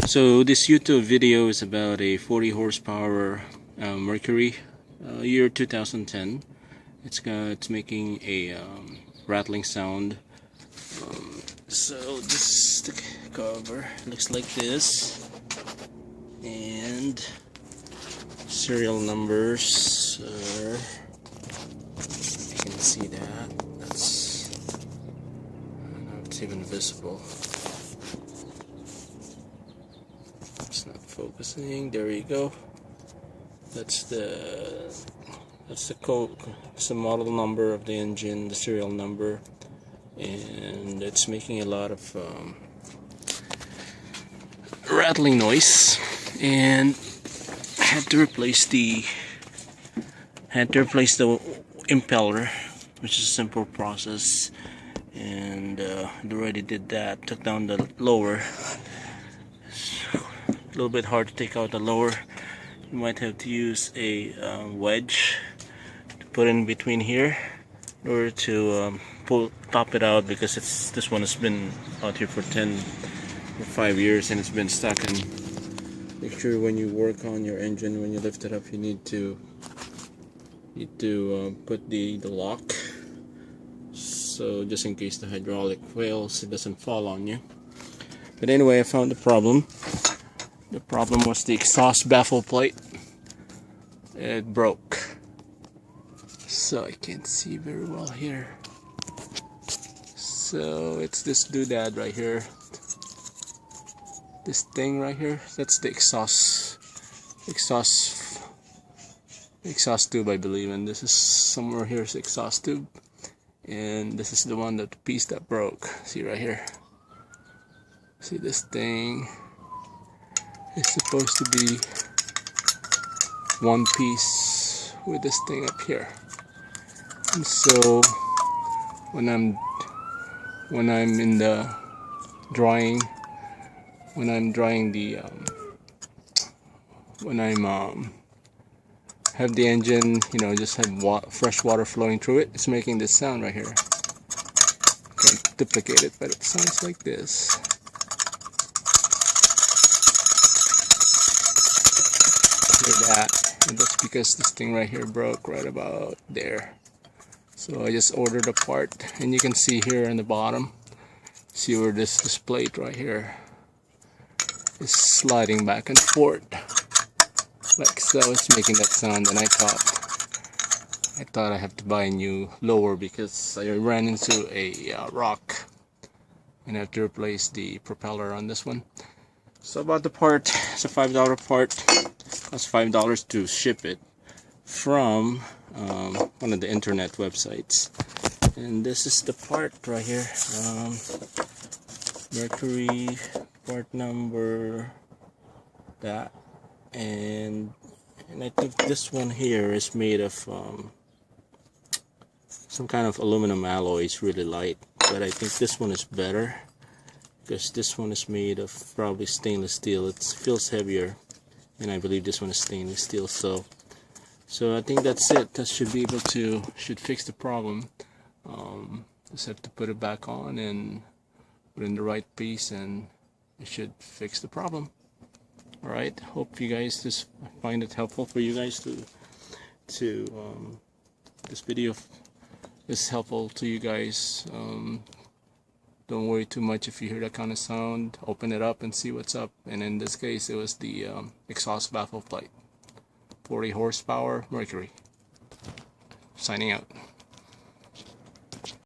So this YouTube video is about a 40 horsepower Mercury, year 2010. It's making a rattling sound. So this is the cover. Looks like this, and serial numbers are, you can see that. That's, I don't know if it's even visible. It's not focusing. There you go. That's the code. It's the model number of the engine, the serial number, and it's making a lot of rattling noise. And I had to replace the impeller, which is a simple process, and already did that. Took down the lower. A little bit hard to take out the lower. You might have to use a wedge to put in between here in order to top it out, because this one has been out here for 5 years and it's been stuck. And make sure when you work on your engine, when you lift it up, you need to put the lock, so just in case the hydraulic fails, it doesn't fall on you. But anyway, I found the problem. The problem was the exhaust baffle plate. It broke, so I can't see very well here. So it's this doodad right here, this thing right here. That's the exhaust tube, I believe, and this is somewhere here is the exhaust tube, and this is the piece that broke. See right here. See, this thing is supposed to be one piece with this thing up here, and so when I'm have the engine, just have fresh water flowing through it, it's making this sound right here. Can't duplicate it, but it sounds like this. Hear that? And that's because this thing right here broke right about there. So I just ordered a part, and you can see here in the bottom, see where this plate right here is sliding back and forth like so. It's making that sound, and I thought I have to buy a new lower because I ran into a rock and I have to replace the propeller on this one. So about the part, it's a $5 part. Costs $5 to ship it from one of the internet websites. And this is the part right here, Mercury part number that, and I think this one here is made of some kind of aluminum alloy. It's really light, but I think this one is better because this one is made of probably stainless steel. It feels heavier, and I believe this one is stainless steel. So I think that's it. That should fix the problem. Just have to put it back on and put in the right piece, and it should fix the problem. Alright, hope you guys just find it helpful for you guys to this video is helpful to you guys. Don't worry too much if you hear that kind of sound. Open it up and see what's up. And in this case, it was the exhaust baffle plate. 40 horsepower Mercury. Signing out.